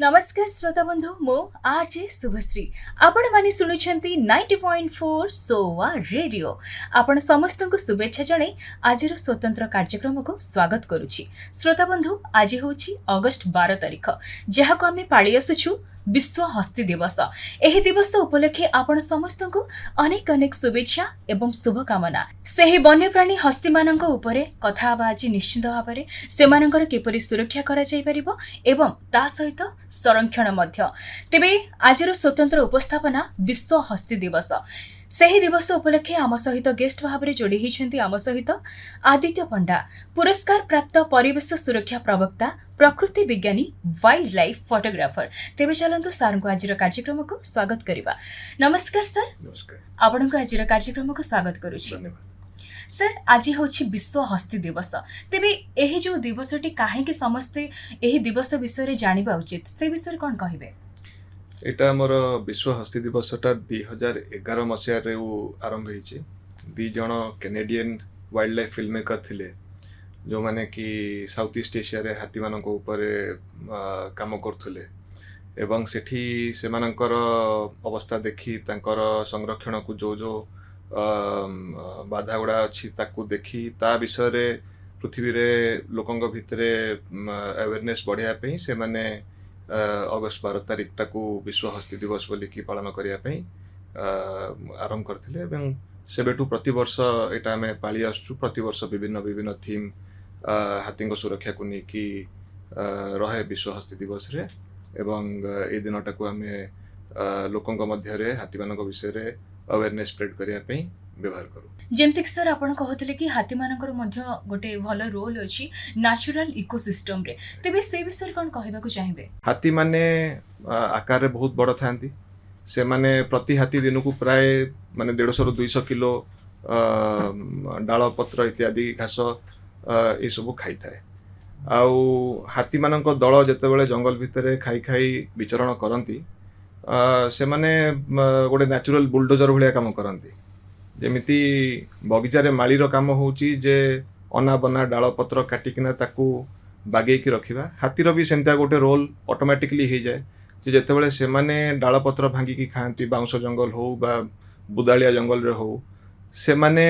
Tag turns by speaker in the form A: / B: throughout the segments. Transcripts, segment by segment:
A: नमस्कार श्रोता बंधु मो आरजे शुभश्री आपण माने सुनुछंती 90.4 सोवा रेडियो आपण समस्त को शुभेच्छा जणे आजिर स्वतंत्र कार्यक्रम को स्वागत करूची। श्रोता बंधु आज होची अगस्त 12 तारिख जहा को आमे पाळी आसुछु विश्व हस्ती दिवस। एही दिवस उपलक्षे आपण समस्त को अनेक अनेक शुभेच्छा एवं शुभकामना। सेही वन्यप्राणी हस्ती मानक उपरे कथा आबा आज निश्चित भाबरे सेमानकर किपरि सुरक्षा करा जाय परिबो एवं ता सहित संरक्षण मध्य। तेबे आजिर स्वतंत्र उपस्थापना विश्व हस्ती दिवस। सेही दिवस उपलक्षे आम सहित गेस्ट भाव में जोड़ी होती आम सहित आदित्य पंडा पुरस्कार प्राप्त परिवेश सुरक्षा प्रवक्ता प्रकृति विज्ञानी वाइल्ड लाइफ फोटोग्राफर। तेबे चलंतु सार को आज कार्यक्रम को स्वागत करवा। नमस्कार सर।
B: नमस्कार।
A: आपण को आज कार्यक्रम को स्वागत करुछि। सर आज होछि विश्व हस्ती दिवस। तेबे एही जो दिवसटी काहे कि समस्ते एही दिवस विषय रे जानिबा उचित से विषय कोन कहिबे?
B: एटा मोर विश्व हस्ती दिवसटा 2011 मसीह रे आरंभ होइछि। दी जण Canadian wild life film maker थिले जो माने कि साउथ ईस्ट एशिया रे हाथी मानक ऊपर काम करथुले एवं सेठी सेमानकर अवस्था देखि तांकर संरक्षण को जो जो बाधा गुड़ा अच्छी ताकू देखी ता विषय रे पृथ्वी रे लोकंग भितरे अवेयरनेस बढ़िया पे से माने अगस्त 12 तारिख टाकू विश्व हस्ती दिवस बोली की पालन करिया पे आरंभ करथिले एवं सेबेटू प्रति वर्ष एटा में पाली आसछु। प्रति वर्ष विभिन्न विभिन्न थीम हाथी सुरक्षा को नेकी रहे विश्व हस्ती दिवस रे एवं ए दिन टाकू आमे लोकंग मध्य रे हाथी मानक विषय रे अवेयरनेस स्प्रेड करिया पे व्यवहार करू।
A: जेमतिक सर आपण कहथिले कि हाथी मानकर मध्य गोटे भलो रोल अछि नेचुरल इकोसिस्टम रे। तेबे से विषय कोन कहबाकू चाहिबे?
B: हाथी माने आकार रे बहुत बड़ थांती। से माने प्रति हाथी दिन को प्राय माने 150 ରୁ 200 किलो डाल पत्र इत्यादि घास ए सब खाई थाए। आउ हाथी मानक दल जते बेले जंगल भितरे खाई खाई विचरण करंती से माने गोटे नेचुरल बुलडोजर भलिया काम करंती। जेमिति बगीचा रे मालीर काम होउची जे अना बना डाल पत्र काटिकिना ताकू बागेई की रखिबा। हाथीर भी सेमता गोटे रोल ऑटोमेटिकली हो जाए जे जते बेले से माने डाल पत्र भांगी की खांती बाउंस जंगल हो बा बुदालिया जंगल रे हो से माने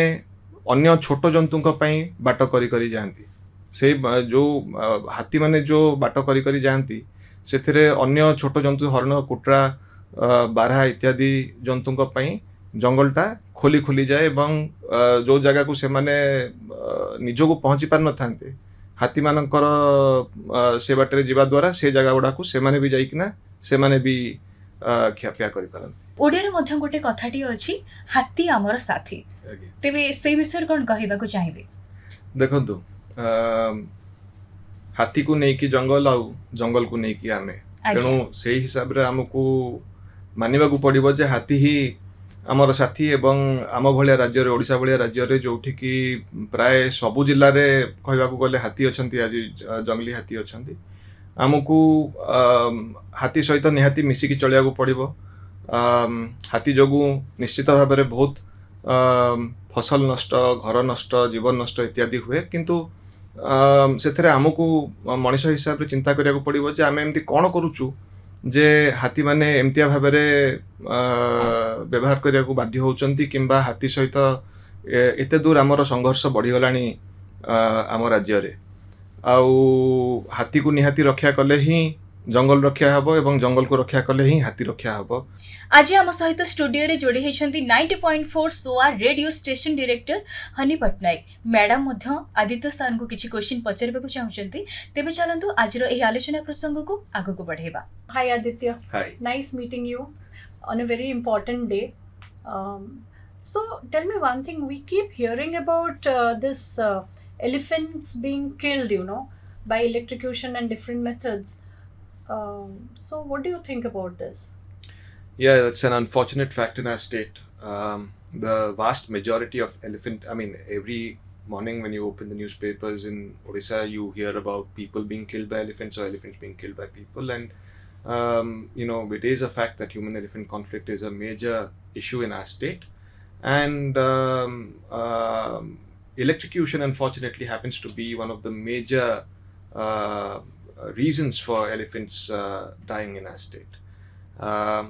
B: अन्य छोट जंतुक पई बाट करी करी जांती। से जो हाथी माने जो बाट करी करी जांती सेथिरे अन्य छोट जंतु हरण कुटरा बारहा इत्यादि जंतुक पई जंगलटा खोली खोली जाए एवं जो जगह को से माने निजो को पहुंची पार न थांते हाथी मानकर से बाटरे जीवा द्वारा से जगह गुडा को से माने भी जाइकिना से माने भी ख्यापिया करि पारंती।
A: ओडिया रे मध्यम गोटे कथाटी अछि हाथी हमर साथी। तेबे से विषय कोन कहिबाकू चाहिबे?
B: देखंतु हाथी को नेकी जंगल आउ जंगल को नेकी आमे तेणु से हिसाब रे हमकू मानिबा को पड़िबो जे हाथी ही आमर साथी एवं आम भलिया राज्य रे ओडिशा भलिया राज्य रे जोठी की प्राय सबु जिल्ला रे कहबा को गले हाथी अछंती। आज जंगली हाथी अछंती। आमकू हाथी सहित निहाती मिसिकी चलिया को पड़िबो। हाथी जोगु निश्चित भाव में बहुत फसल नष्ट घर नष्ट जीवन नष्ट इत्यादि हुए किंतु से आमको मनीष हिसाब से चिंता करिया को पड़िबो जे आमे एमती कोन करूचु जे हाथी माने एमतिया भाव में व्यवहार करिया को बाध्य होचंती किंबा हाथी सहित एते दूर आमर संघर्ष बढ़ी गलानी आम राज्य रे। आउ हाथी को निहाती रक्षा कले ही जंगल रक्षा हबो एवं जंगल को रक्षा कले ही हाथी रक्षा हबो।
A: आज आम सहित स्टूडियो रे जोड़ी होइछंती 90.4 सोआ radio station director Honey Patnaik madam मध्य आदित्य सर को किछि क्वेश्चन पचारबाकू चाहउछंती। तेबे चलंतु आजिरो एही आलोचना प्रसंग को आगु को बढ़ेबा।
C: Hi Aditya.
B: Hi.
C: Nice meeting you on a very important day. So tell me one thing, we keep hearing about this elephants being killed, you know, by electrocution and different methods. So what do you think about this?
B: Yeah, that's an unfortunate fact in our state. The vast majority of elephant, I mean, every morning when you open the newspapers in Odisha, you hear about people being killed by elephants or elephants being killed by people. And, you know, it is a fact that human-elephant conflict is a major issue in our state. And electrocution, unfortunately, happens to be one of the major reasons for elephants dying in our state.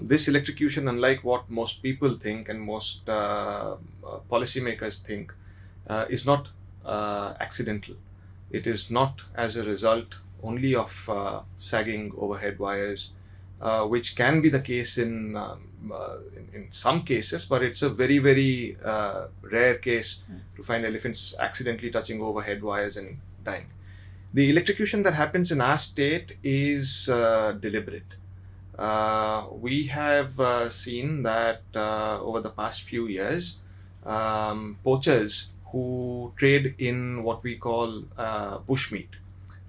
B: This electrocution, unlike what most people think and most policymakers think, is not accidental. It is not as a result only of sagging overhead wires, which can be the case in some cases, but it's a very, very rare case to find elephants accidentally touching overhead wires and dying. The electrocution that happens in our state is deliberate. We have seen that over the past few years, poachers who trade in what we call bushmeat,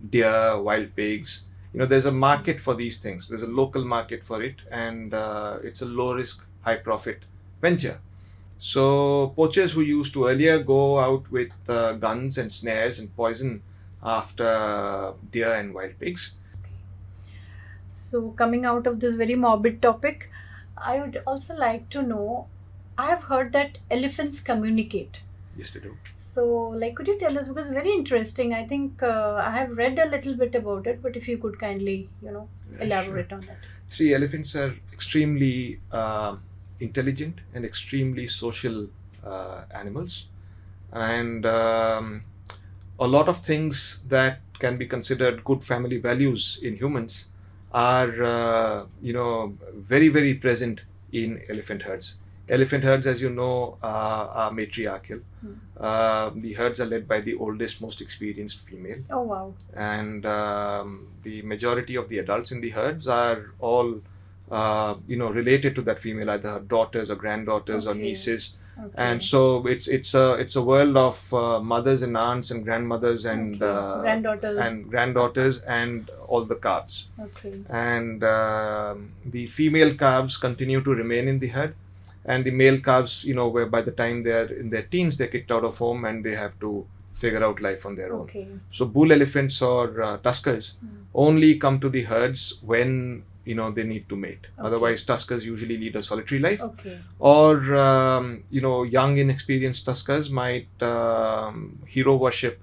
B: deer, wild pigs, there's a market for these things. There's a local market for it, and it's a low risk, high profit venture. So poachers who used to earlier go out with guns and snares and poison after deer and wild pigs.
C: So, coming out of this very morbid topic, I would also like to know, I have heard that elephants communicate.
B: Yes, they do.
C: So, like, could you tell us, because very interesting, I think I have read a little bit about it, but if you could kindly, elaborate on that.
B: See, elephants are extremely intelligent and extremely social animals, and a lot of things that can be considered good family values in humans are very, very present in elephant herds. Elephant herds, as you know, are matriarchal. The herds are led by the oldest, most experienced female,
C: Oh, wow.
B: and the majority of the adults in the herds are all related to that female, either her daughters or granddaughters or
C: Okay.
B: nieces.
C: Okay.
B: And so it's a world of mothers and aunts and grandmothers and
C: Granddaughters.
B: granddaughters and all the calves.
C: Okay.
B: And the female calves continue to remain in the herd, and the male calves, where by the time they're in their teens, they're kicked out of home and they have to figure out life on their own.
C: Okay.
B: So bull elephants or tuskers only come to the herds when they need to mate.
C: Okay.
B: Otherwise, tuskers usually lead a solitary life,
C: Okay.
B: or young inexperienced tuskers might hero worship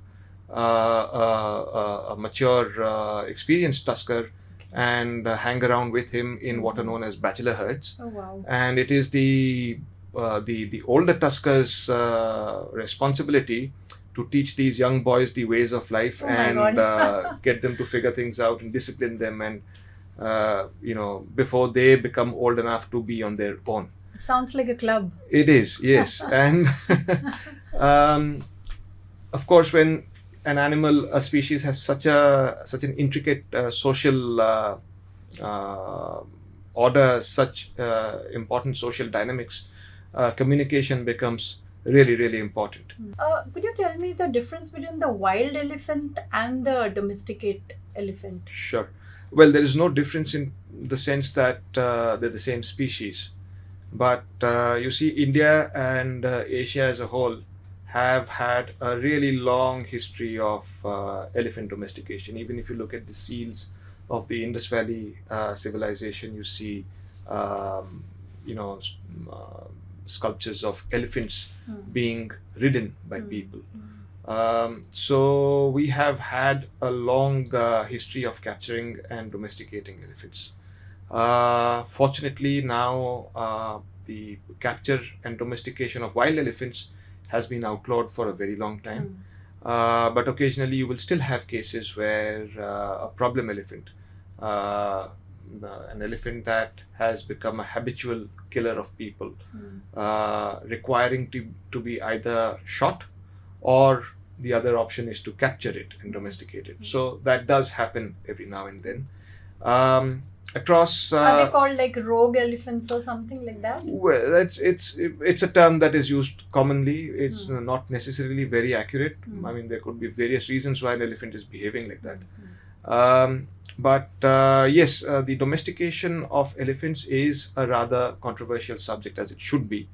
B: a mature experienced tusker and hang around with him in what are known as bachelor herds.
C: Oh, wow.
B: And it is the older tuskers responsibility to teach these young boys the ways of life
C: Oh my
B: and
C: God.
B: get them to figure things out and discipline them, and before they become old enough to be on their own.
C: Sounds like a club.
B: It is, yes. And of course, when an animal, a species has such an intricate social order, such important social dynamics, communication becomes really, really important.
C: Could you tell me the difference between the wild elephant and the domesticate elephant?
B: Sure. Well, there is no difference in the sense that they're the same species. But you see, India and Asia as a whole have had a really long history of elephant domestication. Even if you look at the seals of the Indus Valley civilization, you see, sculptures of elephants being ridden by people. So we have had a long history of capturing and domesticating elephants. Fortunately, now the capture and domestication of wild elephants has been outlawed for a very long time. But occasionally you will still have cases where a problem elephant, an elephant that has become a habitual killer of people, requiring to be either shot, or the other option is to capture it and domesticate it. So that does happen every now and then. Across
C: Are they called like rogue elephants or something like that?
B: well, it's a term that is used commonly. It's not necessarily very accurate. I mean, there could be various reasons why an elephant is behaving like that. But yes, the domestication of elephants is a rather controversial subject, as it should be,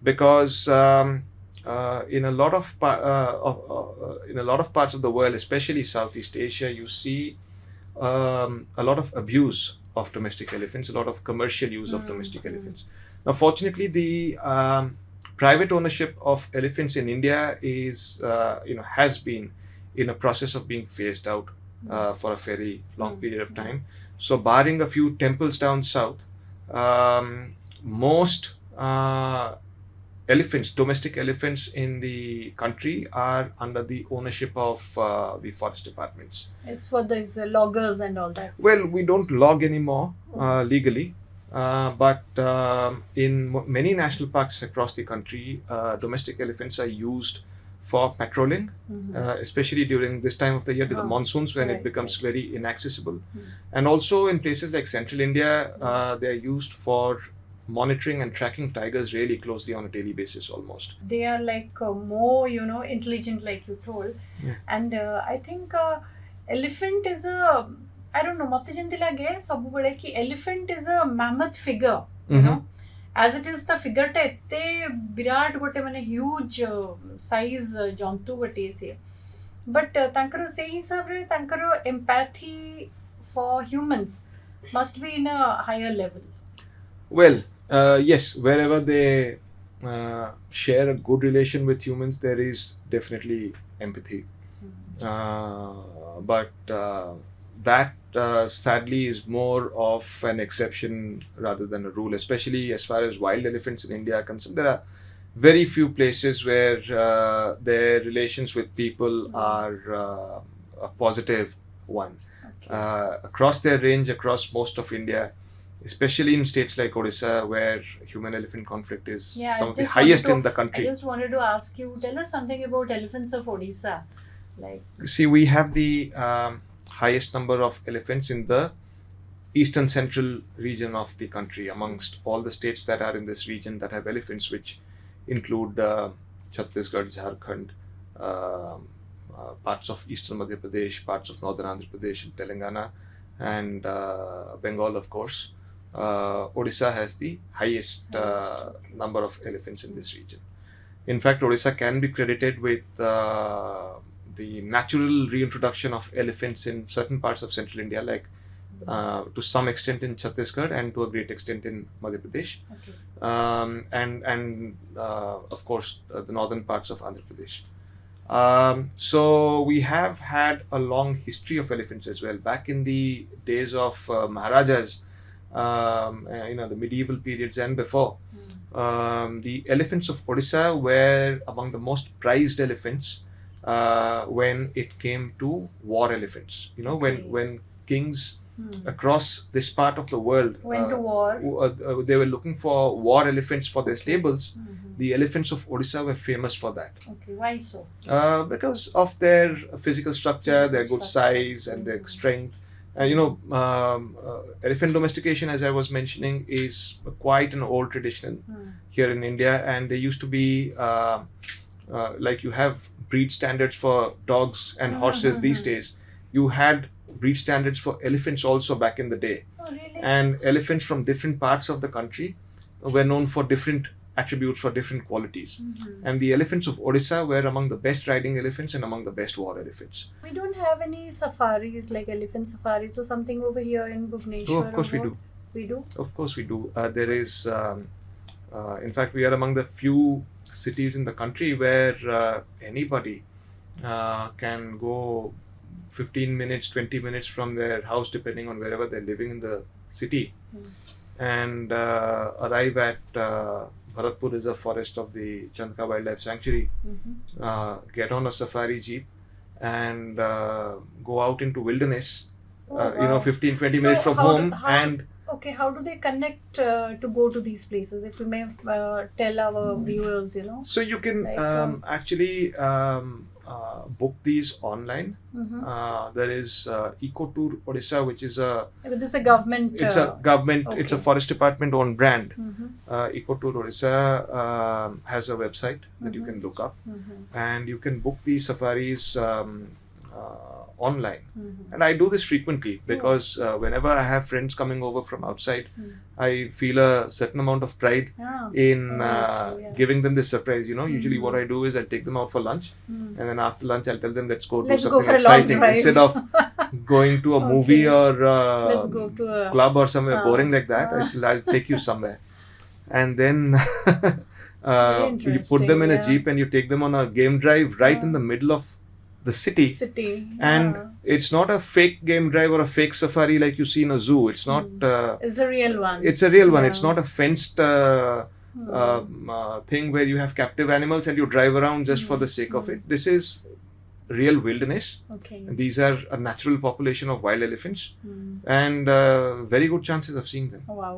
B: because in a lot of parts of the world, especially Southeast Asia, you see a lot of abuse of domestic elephants, a lot of commercial use of domestic elephants. Now, fortunately, the private ownership of elephants in India is, has been in a process of being phased out for a very long period of time. So, barring a few temples down south, most elephants, domestic elephants in the country, are under the ownership of the forest departments.
C: It's for these loggers and all that.
B: Well, we don't log anymore legally, but in many national parks across the country, domestic elephants are used for patrolling, especially during this time of the year, the monsoons, when it
C: right,
B: becomes very inaccessible.
C: Mm.
B: And also in places like central India, they are used for monitoring and tracking tigers really closely on a daily basis almost.
C: They are like more, intelligent, like you told.
B: Yeah.
C: And I think elephant is a, I don't know, mate jemti lage sabubale ki elephant is a mammoth figure, you know. As it is, the figure ta ette birat gote mane huge size jantu gote se. But tankaro sei hisab re tankaro empathy for humans must be in a higher level.
B: Well, yes, wherever they share a good relation with humans, there is definitely empathy. But that sadly is more of an exception rather than a rule, especially as far as wild elephants in India are concerned. There are very few places where their relations with people are a positive one.
C: Okay.
B: Across their range, across most of India, especially in states like Odisha, where human-elephant conflict is
C: Yeah,
B: some
C: I
B: of the
C: just wanted
B: highest
C: to-
B: in the
C: I
B: country.
C: just wanted to ask you, tell us something about elephants of Odisha. Like,
B: See, we have the highest number of elephants in the eastern central region of the country amongst all the states that are in this region that have elephants, which include Chhattisgarh, Jharkhand, parts of eastern Madhya Pradesh, parts of northern Andhra Pradesh and Telangana, and Bengal, of course. Odisha has the highest number of elephants in this region. In fact, Odisha can be credited with the natural reintroduction of elephants in certain parts of central India, like to some extent in Chhattisgarh and to a great extent in Madhya Pradesh,
C: okay.
B: and of course the northern parts of Andhra Pradesh. So we have had a long history of elephants as well. Back in the days of Maharajas, the medieval periods and before, the elephants of Odisha were among the most prized elephants when it came to war elephants. You know,
C: Okay.
B: when kings across this part of the world
C: Went to war.
B: they were looking for war elephants for their stables.
C: Mhm.
B: The elephants of Odisha were famous for that.
C: Okay, why so?
B: Because of their physical structure, their good
C: Structure.
B: size, and their
C: Mhm.
B: strength. Elephant domestication, as I was mentioning, is quite an old tradition here in India, and there used to be like you have breed standards for dogs and horses these
C: Mhm.
B: days. You had breed standards for elephants also back in the day,
C: Oh, really?
B: and elephants from different parts of the country were known for different attributes, for different qualities.
C: Mhm.
B: And the elephants of Odisha were among the best riding elephants and among the best war elephants.
C: We don't have any safaris, like elephant safaris or something over here in Bhubaneswar.
B: Oh, of course
C: or
B: we
C: what?
B: do.
C: We do?
B: Of course we do. There is, in fact, we are among the few cities in the country where anybody can go 15 minutes, 20 minutes from their house, depending on wherever they're living in the city, and arrive at Bharatpur Reserve Forest of the Chandka Wildlife Sanctuary,
C: Mhm.
B: get on a safari jeep, and go out into wilderness,
C: Oh, wow.
B: 15, 20
C: So
B: minutes from
C: how do-
B: home,
C: how-
B: and
C: Okay, how do they connect to go to these places? If we may tell our viewers,
B: so you can
C: Like,
B: actually book these online.
C: Mhm.
B: There is Ecotour Odisha, which is
C: This is a government.
B: it's a government, it's a
C: okay.
B: forest department owned brand.
C: Mhm.
B: Ecotour Odisha has a website that you
C: Mhm.
B: can look up,
C: Mhm.
B: and you can book these safaris online.
C: Mhm.
B: And I do this frequently because whenever I have friends coming over from outside, I feel a certain amount of pride
C: Yeah.
B: in
C: Oh, I see, yeah.
B: giving them this surprise. Usually what
C: Mhm.
B: I do is I'll take them out for lunch,
C: Mm.
B: and then after lunch I'll tell them, let's go do
C: Let's go
B: something
C: for a long
B: exciting
C: drive.
B: instead of going to a movie
C: Okay.
B: or
C: Let's go to a.
B: club or somewhere boring like that.
C: Ah.
B: I'll take you somewhere, and then
C: Very
B: you put them in a
C: interesting,
B: jeep and you take them on a game drive right in
C: Ah.
B: the middle of the city.
C: City.
B: And it's not a fake game drive or a fake safari like you see in a zoo. It's not.
C: It's a real one.
B: It's a real one. It's
C: Yeah.
B: not a fenced thing where you have captive animals and you drive around just for the sake of it. This is real wilderness.
C: Okay.
B: These are a natural population of wild elephants, and very good chances of seeing them.
C: Oh, wow.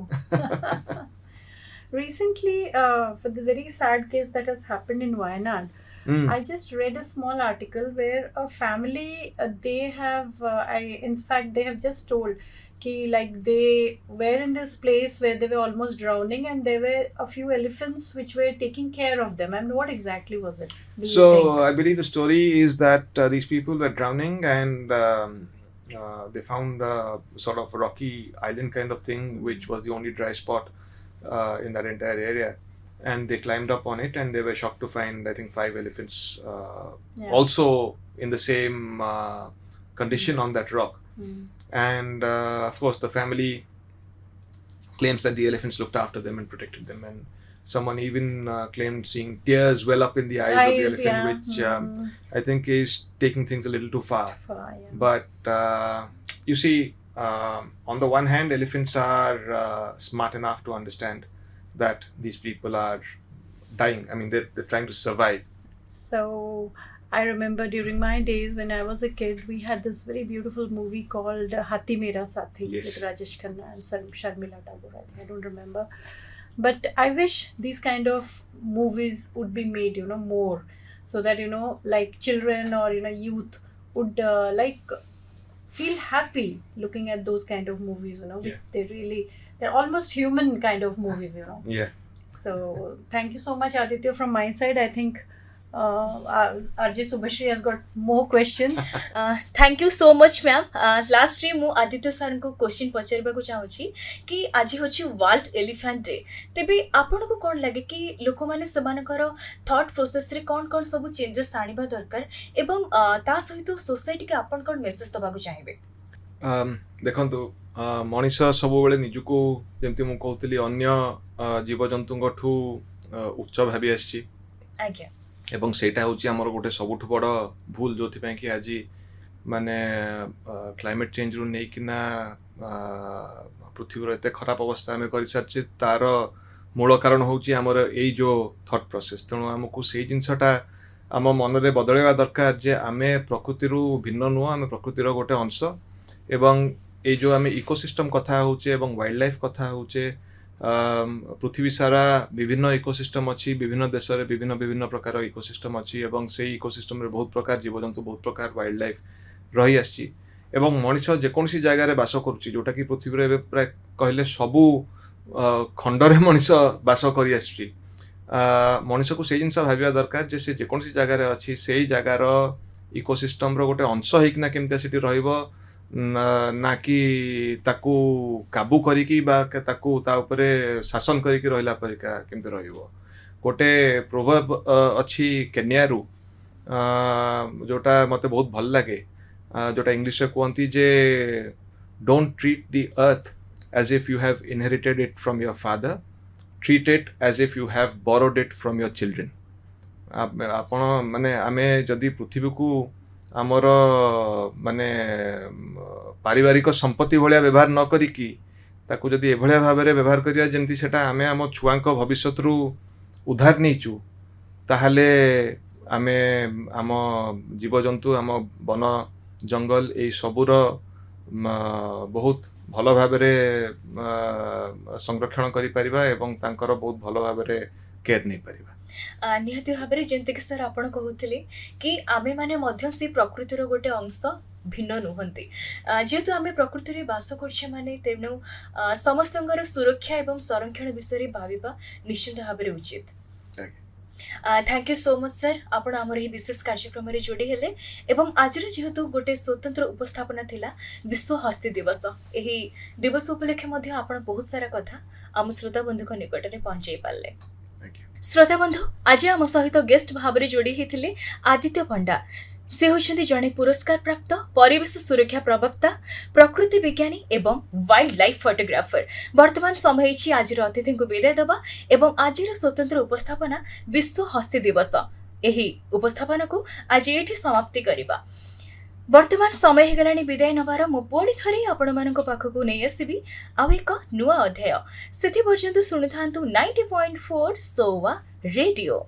C: Recently, for the very sad case that has happened in Wayanad,
B: Mm.
C: I just read a small article where a family they have in fact they have just told ki like they were in this place where they were almost drowning and there were a few elephants which were taking care of them. And what exactly was it? Do you
B: So
C: think?
B: I believe the story is that these people were drowning and they found a sort of rocky island kind of thing, which was the only dry spot in that entire area. And they climbed up on it, and they were shocked to find, I think, 5 elephants
C: Yeah.
B: also in the same condition on that rock.
C: Mm.
B: And of course, the family claims that the elephants looked after them and protected them. And someone even claimed seeing tears well up in the eyes of the elephant,
C: yeah.
B: which I think is taking things a little too far.
C: Yeah.
B: But you see, on the one hand, elephants are smart enough to understand that these people are dying. I mean, they're trying to survive.
C: So I remember during my days when I was a kid, we had this very beautiful movie called Hathi Mera Sathi
B: Yes.
C: with Rajesh Khanna and Sharmila Tagore. I don't remember. But I wish these kind of movies would be made, more, so that, like children or, youth would feel happy looking at those kind of movies,
B: Yeah.
C: They're almost human kind of movies,
B: Yeah.
C: So thank you so much, Aditya. From my side, I think RJ Subhashri has got more questions.
A: Thank you so much ma'am last रे मु Aditya sir को question पचारबाक चाहूँगी कि आज हूँ world elephant day तेबे आपन को कौन लगे कि लोक मैंने सेमानकर थॉट प्रोसेस रे कौन कौन सब चेंजेस आनिबा दरकार एवं ता सहित सोसाइटी के आपन कौन मेसेज दबाक चाहिए
B: ଦେଖନ୍ତୁ ମଣିଷ ସବୁବେଳେ ନିଜକୁ ଯେମିତି ମୁଁ କହୁଥିଲି ଅନ୍ୟ ଜୀବଜନ୍ତୁଙ୍କଠୁ ଉଚ୍ଚ ଭାବି ଆସିଛି
A: ଆଜ୍ଞା
B: ଏବଂ ସେଇଟା ହେଉଛି ଆମର ଗୋଟେ ସବୁଠୁ ବଡ଼ ଭୁଲ ଯେଉଁଥିପାଇଁ କି ଆଜି ମାନେ କ୍ଲାଇମେଟ୍ ଚେଞ୍ଜରୁ ନେଇକିନା ପୃଥିବୀର ଏତେ ଖରାପ ଅବସ୍ଥା ଆମେ କରିସାରିଛେ ତାର ମୂଳ କାରଣ ହେଉଛି ଆମର ଏଇ ଯେଉଁ ଥଟ୍ ପ୍ରୋସେସ୍। ତେଣୁ ଆମକୁ ସେଇ ଜିନିଷଟା ଆମ ମନରେ ବଦଳାଇବା ଦରକାର ଯେ ଆମେ ପ୍ରକୃତିରୁ ଭିନ୍ନ ନୁହଁ, ଆମେ ପ୍ରକୃତିର ଗୋଟେ ଅଂଶ। ଏବଂ ଏଇ ଯେଉଁ ଆମେ ଇକୋସିଷ୍ଟମ୍ କଥା ହେଉଛେ ଏବଂ ୱାଇଲ୍ଡ ଲାଇଫ୍ କଥା ହେଉଛେ, ପୃଥିବୀ ସାରା ବିଭିନ୍ନ ଇକୋସିଷ୍ଟମ୍ ଅଛି, ବିଭିନ୍ନ ଦେଶରେ ବିଭିନ୍ନ ବିଭିନ୍ନ ପ୍ରକାର ଇକୋସିଷ୍ଟମ୍ ଅଛି ଏବଂ ସେଇ ଇକୋସିଷ୍ଟମ୍ରେ ବହୁତ ପ୍ରକାର ଜୀବଜନ୍ତୁ, ବହୁତ ପ୍ରକାର ୱାଇଲ୍ଡ ଲାଇଫ୍ ରହିଆସିଛି। ଏବଂ ମଣିଷ ଯେକୌଣସି ଜାଗାରେ ବାସ କରୁଛି, ଯେଉଁଟାକି ପୃଥିବୀରେ ଏବେ ପ୍ରାୟ କହିଲେ ସବୁ ଖଣ୍ଡରେ ମଣିଷ ବାସ କରିଆସୁଛି। ମଣିଷକୁ ସେଇ ଜିନିଷ ଭାବିବା ଦରକାର ଯେ ସେ ଯେକୌଣସି ଜାଗାରେ ଅଛି ସେଇ ଜାଗାର ଇକୋସିଷ୍ଟମ୍ର ଗୋଟେ ଅଂଶ ହେଇକିନା କେମିତି ସେଠି ରହିବ, ନା କି ତାକୁ କାବୁ କରିକି ବା ତାକୁ ତା ଉପରେ ଶାସନ କରିକି ରହିଲା ପରିକା କେମିତି ରହିବ। ଗୋଟେ ପ୍ରୋଭର୍ବ ଅଛି କେନିଆରୁ ଯେଉଁଟା ମୋତେ ବହୁତ ଭଲ ଲାଗେ, ଯେଉଁଟା ଇଂଲିଶରେ କୁହନ୍ତି ଯେ ଡୋଣ୍ଟ ଟ୍ରିଟ୍ ଦି ଅର୍ଥ as if you have inherited it from your father, treat it as if you have borrowed it from your children. ଆପଣ ମାନେ ଆମେ ଯଦି ପୃଥିବୀକୁ ଆମର ମାନେ ପାରିବାରିକ ସମ୍ପତ୍ତି ଭଳିଆ ବ୍ୟବହାର ନ କରିକି ତାକୁ ଯଦି ଏଭଳିଆ ଭାବରେ ବ୍ୟବହାର କରିବା ଯେମିତି ସେଟା ଆମେ ଆମ ଛୁଆଙ୍କ ଭବିଷ୍ୟତରୁ ଉଦ୍ଧାର ନେଇଛୁ, ତାହେଲେ ଆମେ ଆମ ଜୀବଜନ୍ତୁ, ଆମ ବନ ଜଙ୍ଗଲ ଏଇ ସବୁର ବହୁତ ଭଲ ଭାବରେ ସଂରକ୍ଷଣ କରିପାରିବା ଏବଂ ତାଙ୍କର ବହୁତ ଭଲ ଭାବରେ କେୟାର ନେଇପାରିବା।
A: ନିହାତି ଭାବରେ ଯେମିତିକି ସାର୍ ଆପଣ କହୁଥିଲେ କି ଆମେମାନେ ମଧ୍ୟ ସେ ପ୍ରକୃତିର ଗୋଟେ ଅଂଶ, ଭିନ୍ନ ନୁହନ୍ତି। ଯେହେତୁ ଆମେ ପ୍ରକୃତିରେ ବାସ କରୁଛେ ମାନେ ତେଣୁ ସମସ୍ତଙ୍କର ସୁରକ୍ଷା ଏବଂ ସଂରକ୍ଷଣ ବିଷୟରେ ଭାବିବା ନିଶ୍ଚିତ ଭାବରେ ଉଚିତ। Thank you so much sir, आपण आमर ही विशेष कार्यक्रम रे जोड़ी हेले एवं आज जेहेतु गोटे स्वतंत्र उपस्थापना थिला विश्व हस्ती दिवस, एही दिवस उपलक्षे मध्य आपण बहुत सारा कथा आम श्रोता बंधु को निकट रे पहुंचाई पाले। श्रोता बंधु, आज आम सहित गेस्ट भाव में जोड़ी होते आदित्य पंडा। से होछन्ति जणे पुरस्कार प्राप्त परिवेश सुरक्षा प्रवक्ता, प्रकृति विज्ञानी एवं वाइल्ड लाइफ फोटोग्राफर। वर्तमान समय आज अतिथि को विदाय दबा एवं आज स्वतंत्र उपस्थापना विश्व हस्ती दिवस ଏହି ଉପସ୍ଥାପनाକୁ ଆଜି ଏଠି ସମାପ୍ତି କରିବା। ବର୍ତ୍ତମାନ ସମୟ ହେଇଗଲାଣି ବିଦାୟ ନେବାର। ମୁଁ ପୁଣି ଥରେ ଆପଣମାନଙ୍କ ପାଖକୁ ନେଇ ଆସିବି ଆଉ ଏକ ନୂଆ ଅଧ୍ୟାୟ। ସେଥି ପର୍ଯ୍ୟନ୍ତ ଶୁଣୁଥାନ୍ତୁ 90.4 ସୋୱା ରେଡିଓ।